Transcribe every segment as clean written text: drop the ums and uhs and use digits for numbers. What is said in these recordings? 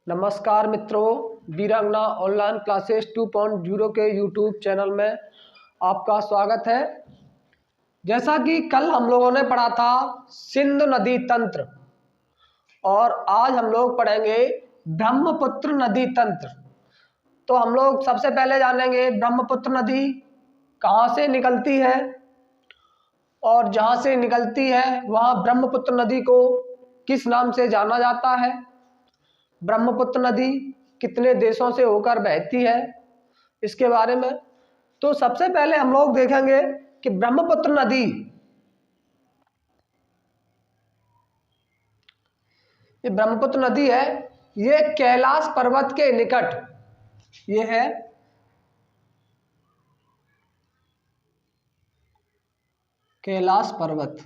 नमस्कार मित्रों, वीरांगना ऑनलाइन क्लासेस 2.0 के यूट्यूब चैनल में आपका स्वागत है। जैसा कि कल हम लोगों ने पढ़ा था सिंधु नदी तंत्र और आज हम लोग पढ़ेंगे ब्रह्मपुत्र नदी तंत्र। तो हम लोग सबसे पहले जानेंगे ब्रह्मपुत्र नदी कहाँ से निकलती है और जहाँ से निकलती है वहाँ ब्रह्मपुत्र नदी को किस नाम से जाना जाता है, ब्रह्मपुत्र नदी कितने देशों से होकर बहती है, इसके बारे में। तो सबसे पहले हम लोग देखेंगे कि ब्रह्मपुत्र नदी ये ब्रह्मपुत्र नदी है, ये कैलाश पर्वत के निकट ये है। कैलाश पर्वत,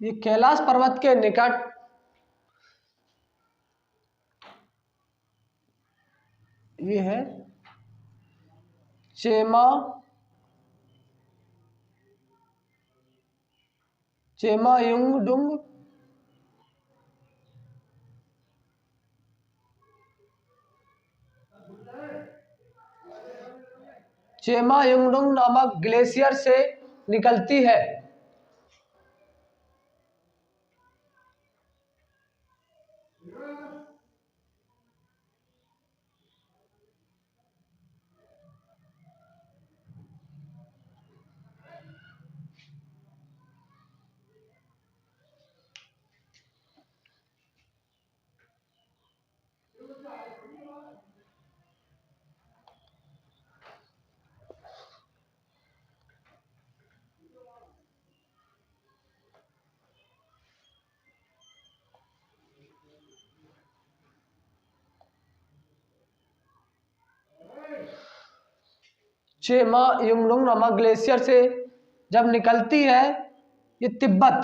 ये कैलाश पर्वत के निकट ये है चेमायुंगडुंग चेमायुंगडुंग नामक ग्लेशियर से निकलती है। चेमायुंगडुंग नामक ग्लेशियर से जब निकलती है ये तिब्बत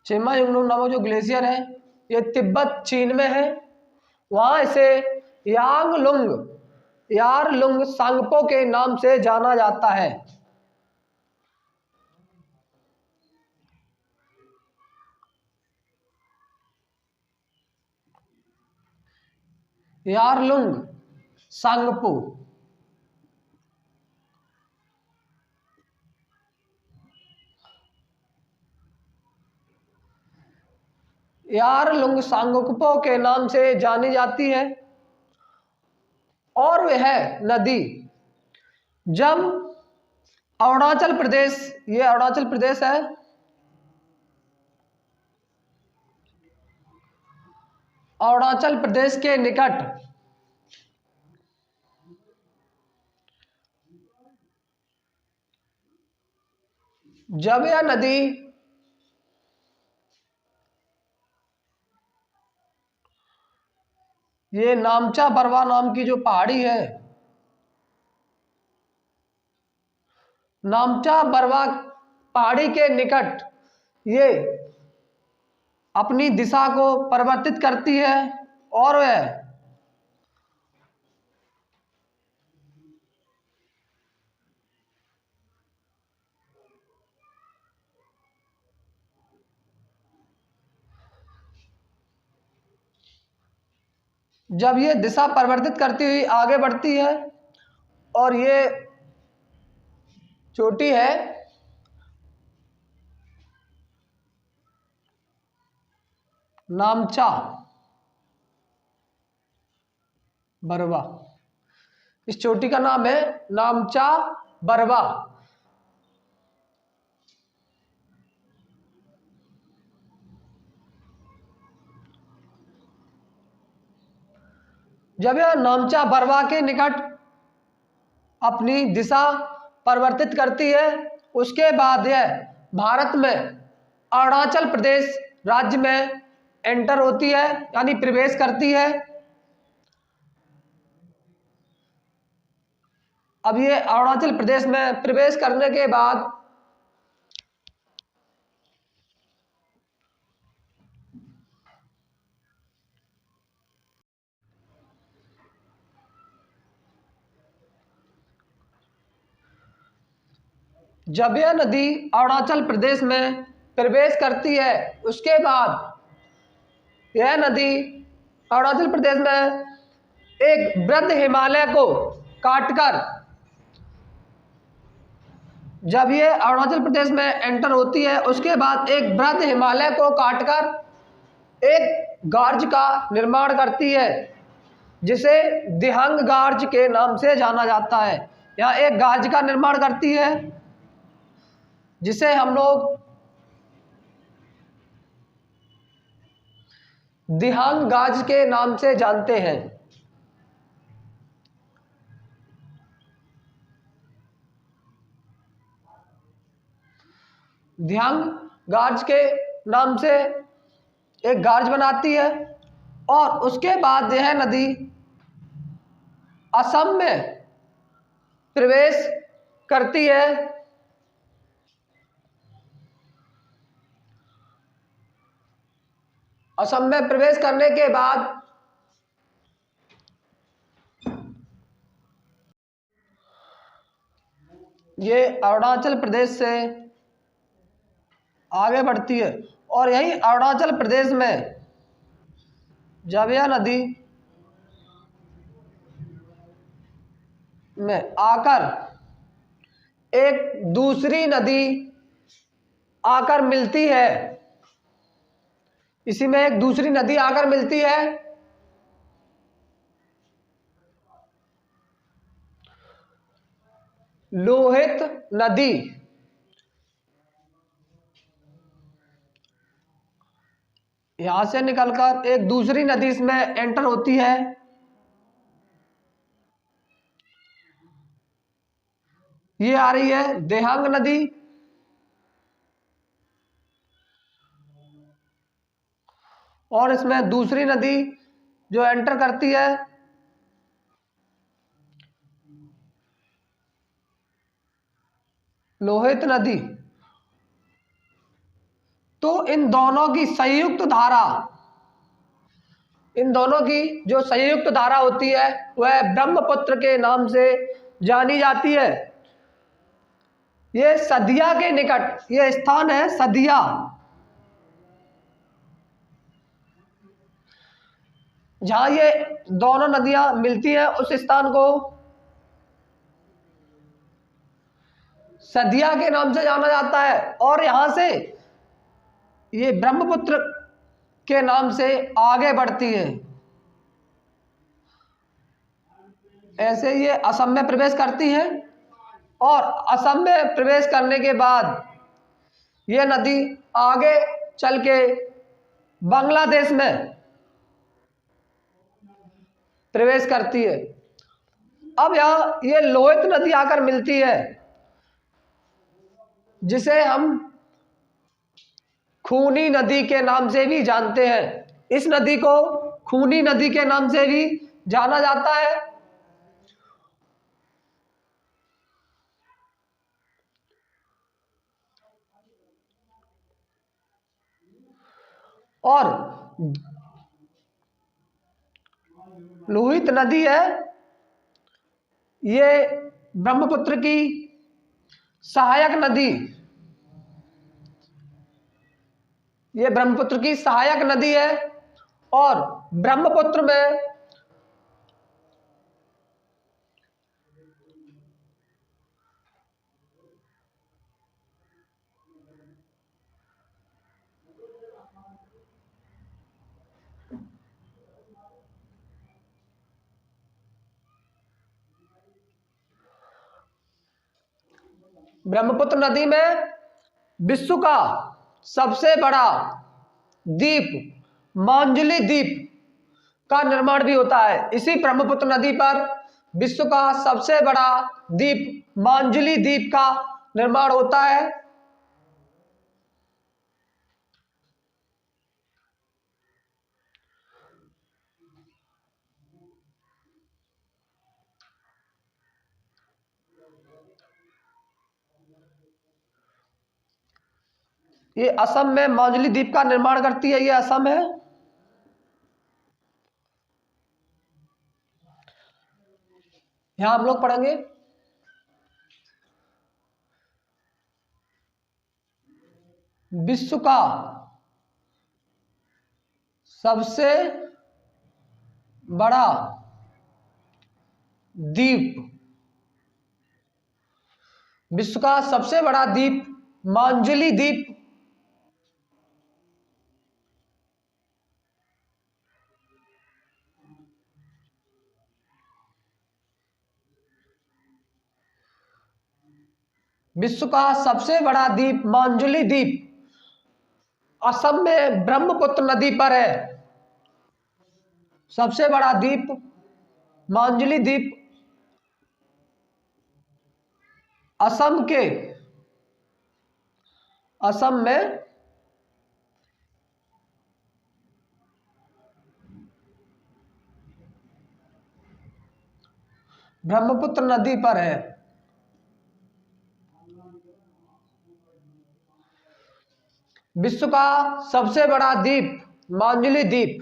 चेमायुंगडुंग नामक जो ग्लेशियर है ये तिब्बत चीन में है। वहां इसे यारलुंग सांगपो के नाम से जाना जाता है। यारलुंग सांगपो यारलुंग सांगपो के नाम से जानी जाती है। और वह नदी जब अरुणाचल प्रदेश, ये अरुणाचल प्रदेश है, अरुणाचल प्रदेश के निकट जब यह नदी ये नामचा बरवा नाम की जो पहाड़ी है, नामचा बरवा पहाड़ी के निकट ये अपनी दिशा को परिवर्तित करती है और वह जब ये दिशा परिवर्तित करती हुई आगे बढ़ती है और ये चोटी है नामचा बरवा, इस चोटी का नाम है नामचा बरवा। जब यह नामचा बरवा के निकट अपनी दिशा परिवर्तित करती है उसके बाद यह भारत में अरुणाचल प्रदेश राज्य में एंटर होती है, यानी प्रवेश करती है। अब ये अरुणाचल प्रदेश में प्रवेश करने के बाद जब यह नदी अरुणाचल प्रदेश में प्रवेश करती है उसके बाद यह नदी अरुणाचल प्रदेश में एक वृद्ध हिमालय को काटकर, जब ये अरुणाचल प्रदेश में एंटर होती है उसके बाद एक वृद्ध हिमालय को काटकर एक गार्ज का निर्माण करती है जिसे दिहंग गार्ज के नाम से जाना जाता है। यहाँ एक गार्ज का निर्माण करती है जिसे हम लोग दिहांग गार्ज के नाम से जानते हैं। दिहांग गार्ज के नाम से एक गार्ज बनाती है और उसके बाद यह नदी असम में प्रवेश करती है। असम में प्रवेश करने के बाद ये अरुणाचल प्रदेश से आगे बढ़ती है और यही अरुणाचल प्रदेश में जब यह नदी में आकर एक दूसरी नदी आकर मिलती है, इसी में एक दूसरी नदी आकर मिलती है लोहित नदी। यहां से निकलकर एक दूसरी नदी इसमें एंटर होती है, ये आ रही है दिहांग नदी। और इसमें दूसरी नदी जो एंटर करती है लोहित नदी। तो इन दोनों की संयुक्त धारा, इन दोनों की जो संयुक्त धारा होती है वह ब्रह्मपुत्र के नाम से जानी जाती है। ये सदिया के निकट ये स्थान है, सदिया। जहां ये दोनों नदियां मिलती हैं उस स्थान को सदिया के नाम से जाना जाता है और यहां से ये ब्रह्मपुत्र के नाम से आगे बढ़ती है। ऐसे ये असम में प्रवेश करती है और असम में प्रवेश करने के बाद ये नदी आगे चल के बांग्लादेश में प्रवेश करती है। अब यहाँ ये लोहित नदी आकर मिलती है जिसे हम खूनी नदी के नाम से भी जानते हैं। इस नदी को खूनी नदी के नाम से भी जाना जाता है। और लोहित नदी है ये ब्रह्मपुत्र की सहायक नदी, ये ब्रह्मपुत्र की सहायक नदी है और ब्रह्मपुत्र में ब्रह्मपुत्र नदी में विश्व का सबसे बड़ा द्वीप मांजुली द्वीप का निर्माण भी होता है। इसी ब्रह्मपुत्र नदी पर विश्व का सबसे बड़ा द्वीप मांजुली द्वीप का निर्माण होता है। ये असम में माजुली द्वीप का निर्माण करती है, ये असम है। यहां हम लोग पढ़ेंगे विश्व का सबसे बड़ा द्वीप, विश्व का सबसे बड़ा द्वीप मांजुली द्वीप। विश्व का सबसे बड़ा द्वीप मांजुली द्वीप असम में ब्रह्मपुत्र नदी पर है। सबसे बड़ा द्वीप मांजुली द्वीप असम में ब्रह्मपुत्र नदी पर है। विश्व का सबसे बड़ा द्वीप मांजुली द्वीप।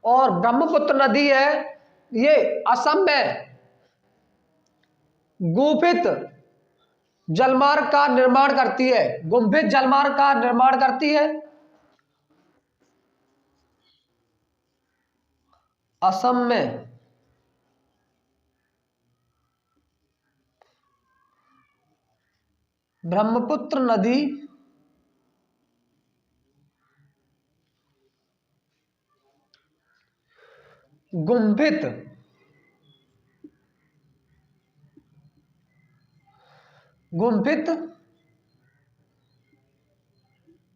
और ब्रह्मपुत्र नदी है, ये असम में गुफित जलमार्ग का निर्माण करती है, गुम्फित जलमार्ग का निर्माण करती है। असम में ब्रह्मपुत्र नदी गुम्फित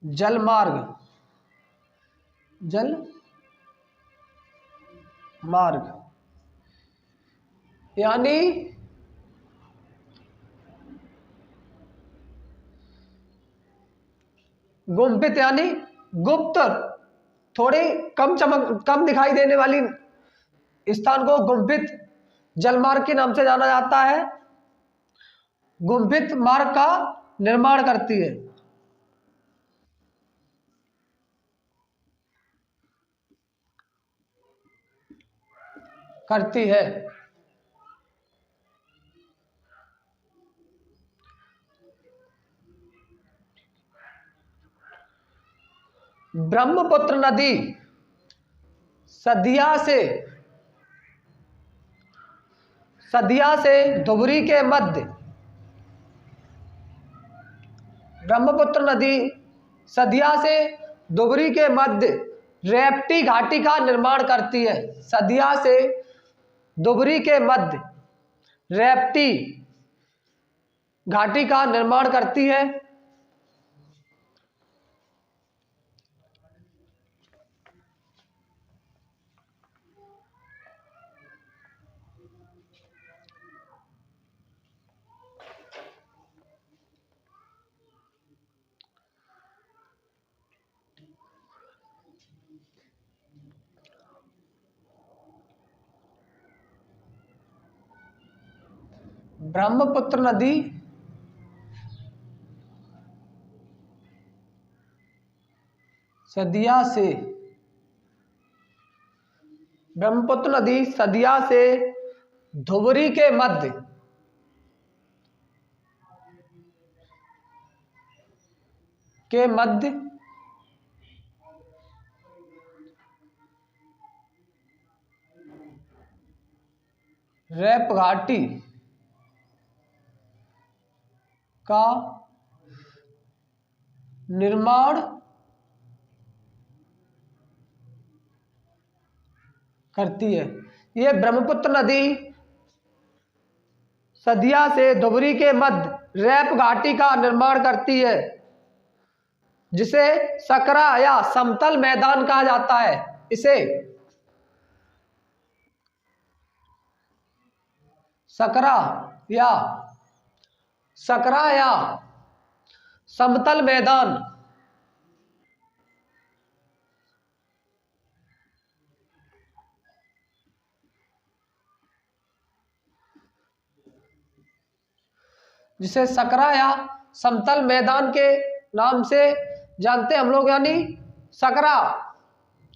जलमार्ग यानी गुम्फित यानी गुप्त, थोड़ी कम दिखाई देने वाली स्थान को गुम्फित जलमार्ग के नाम से जाना जाता है। गुम्फित मार्ग का निर्माण करती है। ब्रह्मपुत्र नदी सदिया से धुबरी के मध्य, ब्रह्मपुत्र नदी सदिया से धुबरी के मध्य रेवती घाटी का निर्माण करती है। सदिया से धुबरी के मध्य रेवती घाटी का निर्माण करती है। ब्रह्मपुत्र नदी सदिया से धुबरी के मध्य रैप घाटी का निर्माण करती है। यह ब्रह्मपुत्र नदी सदिया से धुबरी के मध्य रैप घाटी का निर्माण करती है, जिसे सकरा या समतल मैदान कहा जाता है। इसे सकरा या समतल मैदान जिसे सकरा या समतल मैदान के नाम से जानते हैं हम लोग। यानी सकरा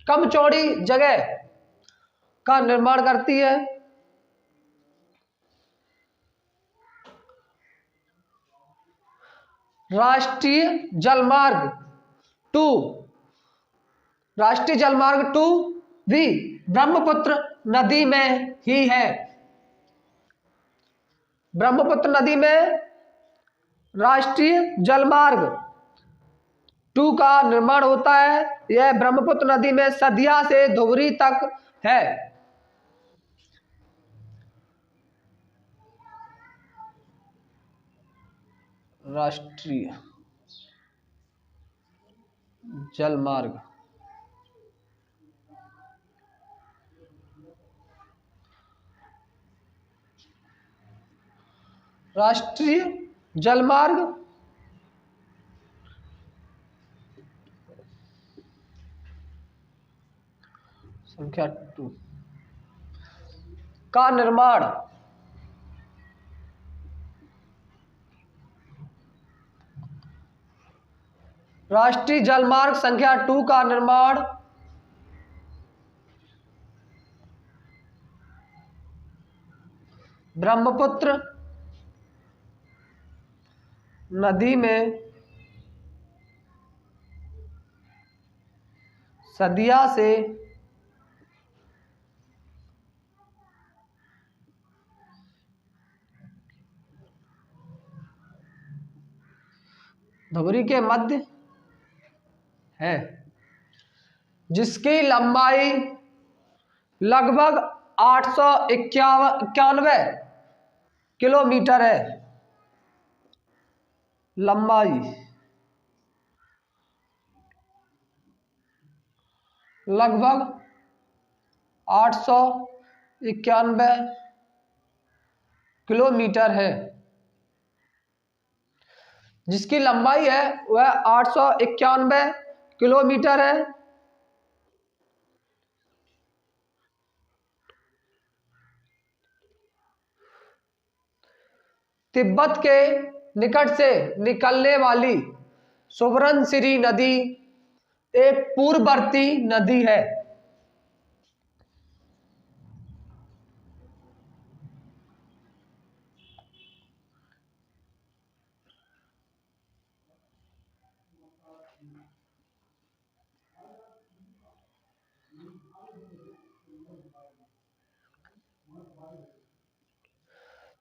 कम चौड़ी जगह का निर्माण करती है? राष्ट्रीय जलमार्ग टू, राष्ट्रीय जलमार्ग टू भी ब्रह्मपुत्र नदी में ही है। ब्रह्मपुत्र नदी में राष्ट्रीय जलमार्ग टू का निर्माण होता है। यह ब्रह्मपुत्र नदी में सदिया से धुबरी तक है। राष्ट्रीय जलमार्ग राष्ट्रीय जलमार्ग संख्या 2 का निर्माण राष्ट्रीय जलमार्ग संख्या 2 का निर्माण ब्रह्मपुत्र नदी में सदिया से धुबरी के मध्य है, जिसकी लंबाई लगभग 891 किलोमीटर है। लंबाई लगभग 891 किलोमीटर है, जिसकी लंबाई है वह 891 किलोमीटर है। तिब्बत के निकट से निकलने वाली सुवर्णशिरी नदी एक पूर्ववर्ती नदी है।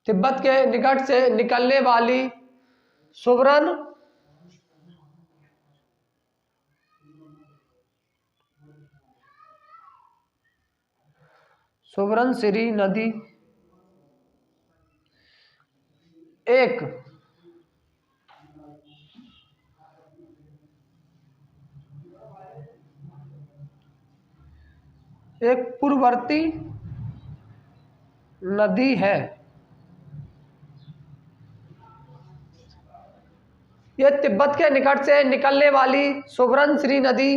तिब्बत के निकट से निकलने वाली सुवर्णशिरी नदी एक पूर्ववर्ती नदी है। यह तिब्बत के निकट से निकलने वाली सुवर्णशिरी नदी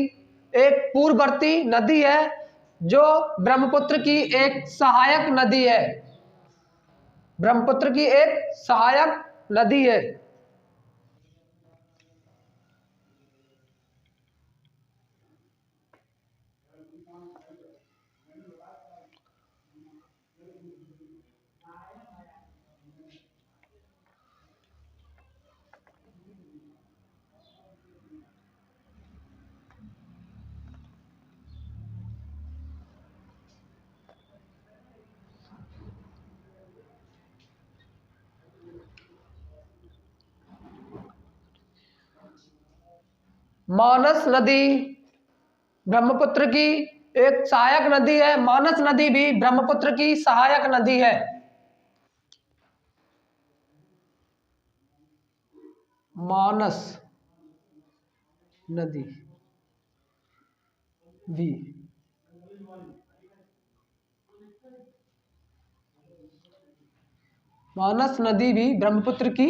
एक पूर्ववर्ती नदी है, जो ब्रह्मपुत्र की एक सहायक नदी है। ब्रह्मपुत्र की एक सहायक नदी है। मानस नदी ब्रह्मपुत्र की एक सहायक नदी है। मानस नदी भी ब्रह्मपुत्र की सहायक नदी है। मानस नदी भी ब्रह्मपुत्र की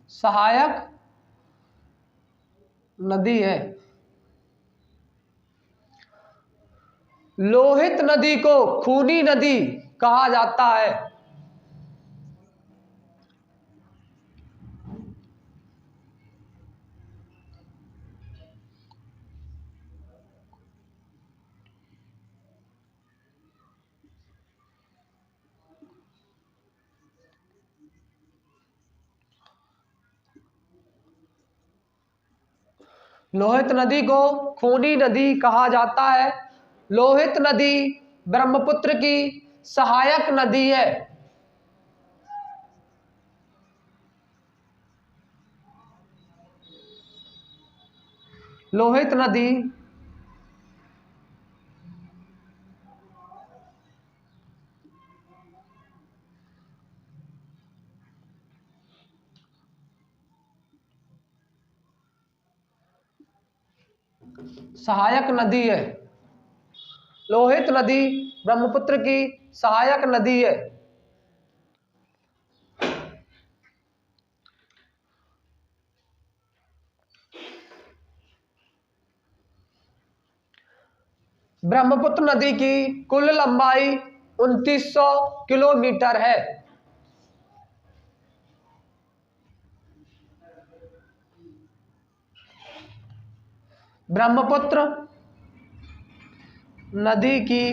सहायक नदी है। लोहित नदी को खूनी नदी कहा जाता है। लोहित नदी को खूनी नदी कहा जाता है। लोहित नदी ब्रह्मपुत्र की सहायक नदी है। लोहित नदी सहायक नदी है। लोहित नदी ब्रह्मपुत्र की सहायक नदी है। ब्रह्मपुत्र नदी की कुल लंबाई 2900 किलोमीटर है। ब्रह्मपुत्र नदी की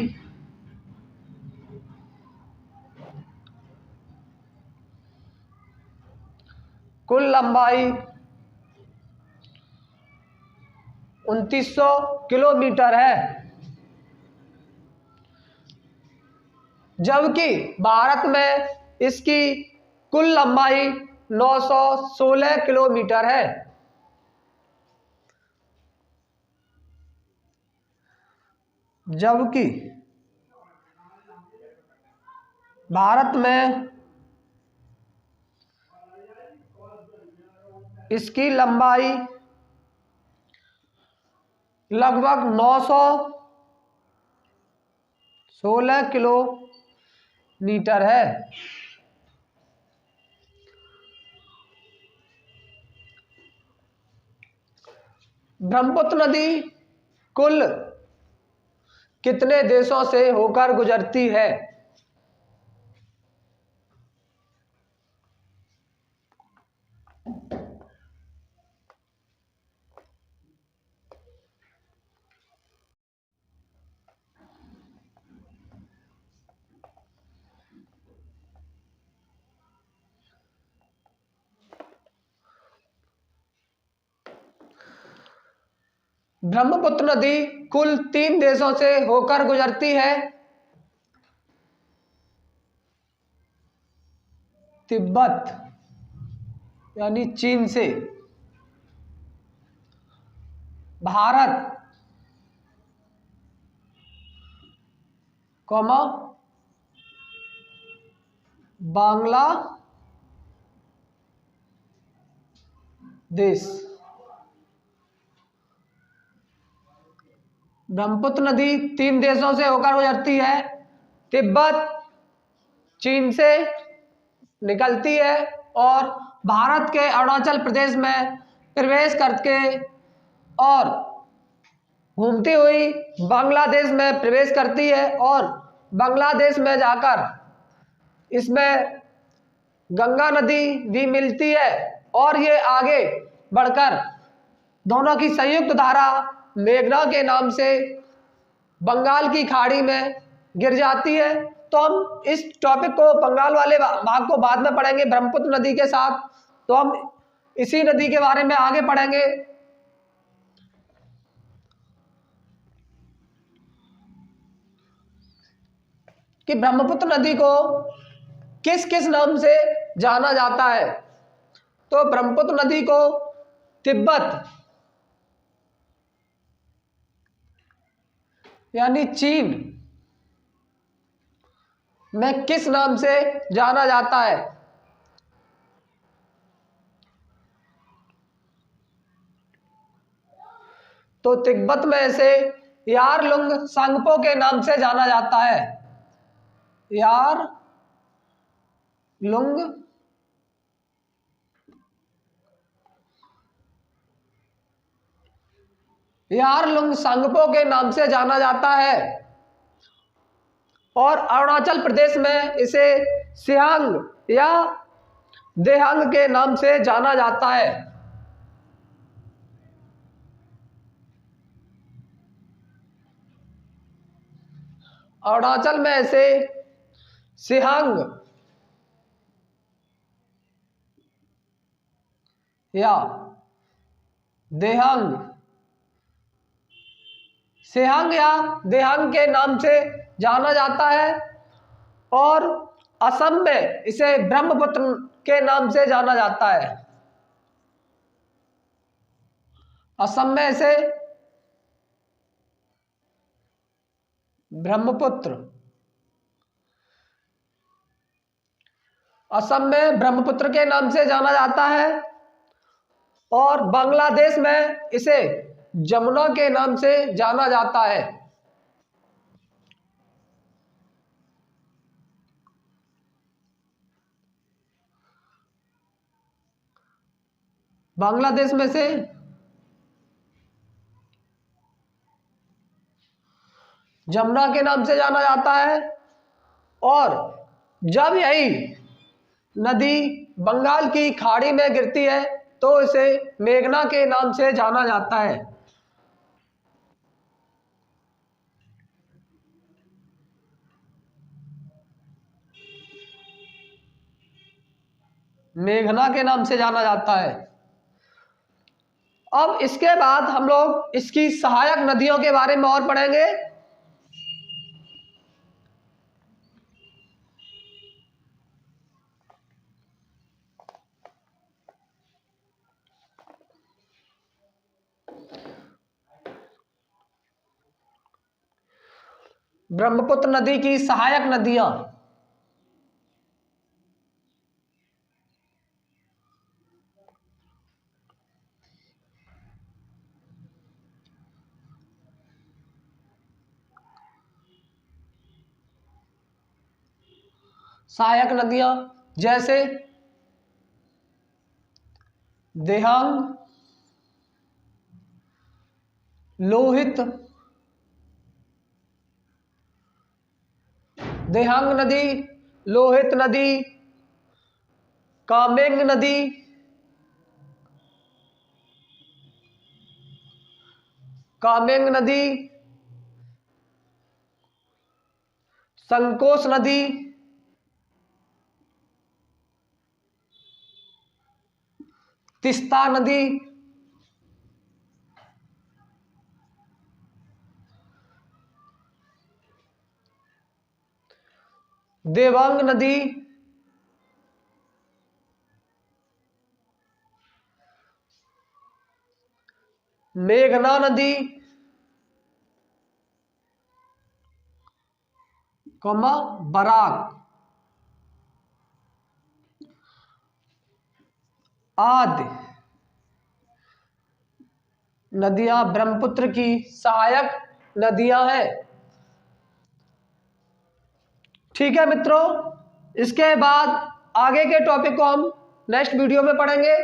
कुल लंबाई 2900 किलोमीटर है, जबकि भारत में इसकी कुल लंबाई 916 किलोमीटर है। जबकि भारत में इसकी लंबाई लगभग 916 किलोमीटर है। ब्रह्मपुत्र नदी कुल कितने देशों से होकर गुजरती है? ब्रह्मपुत्र नदी कुल 3 देशों से होकर गुजरती है। तिब्बत यानी चीन से, भारत, बांग्लादेश। ब्रह्मपुत्र नदी 3 देशों से होकर गुजरती है। तिब्बत चीन से निकलती है और भारत के अरुणाचल प्रदेश में प्रवेश करके और घूमती हुई बांग्लादेश में प्रवेश करती है और बांग्लादेश में जाकर इसमें गंगा नदी भी मिलती है और ये आगे बढ़कर दोनों की संयुक्त धारा मेघना के नाम से बंगाल की खाड़ी में गिर जाती है। तो हम इस टॉपिक को बंगाल वाले भाग को बाद में पढ़ेंगे ब्रह्मपुत्र नदी के साथ। तो हम इसी नदी के बारे में आगे पढ़ेंगे। कि ब्रह्मपुत्र नदी को किस किस नाम से जाना जाता है। तो ब्रह्मपुत्र नदी को तिब्बत यानी चीन में किस नाम से जाना जाता है? तो तिब्बत में इसे यारलुंग सांगपो के नाम से जाना जाता है। यारलुंग सांगपो के नाम से जाना जाता है और अरुणाचल प्रदेश में इसे सियांग या देहांग के नाम से जाना जाता है। अरुणाचल में इसे सियांग या देहांग सिहांग या देहांग के नाम से जाना जाता है और असम में इसे ब्रह्मपुत्र के नाम से जाना जाता है। असम में इसे ब्रह्मपुत्र, असम में ब्रह्मपुत्र के नाम से जाना जाता है और बांग्लादेश में इसे जमुना के नाम से जाना जाता है। बांग्लादेश में से जमुना के नाम से जाना जाता है और जब यही नदी बंगाल की खाड़ी में गिरती है तो इसे मेघना के नाम से जाना जाता है। मेघना के नाम से जाना जाता है। अब इसके बाद हम लोग इसकी सहायक नदियों के बारे में और पढ़ेंगे। ब्रह्मपुत्र नदी की सहायक नदियां। सहायक नदियां जैसे देहांग, लोहित, देहांग नदी, लोहित नदी, कामेंग नदी, कामेंग नदी, संकोश नदी, तिस्ता नदी, देवांग नदी, मेघना नदी, बराक आदि नदियां ब्रह्मपुत्र की सहायक नदियां हैं। ठीक है मित्रों, इसके बाद आगे के टॉपिक को हम नेक्स्ट वीडियो में पढ़ेंगे।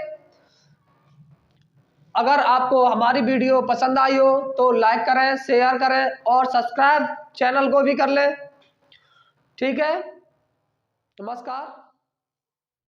अगर आपको हमारी वीडियो पसंद आई हो तो लाइक करें, शेयर करें और सब्सक्राइब चैनल को भी कर लें। ठीक है, नमस्कार।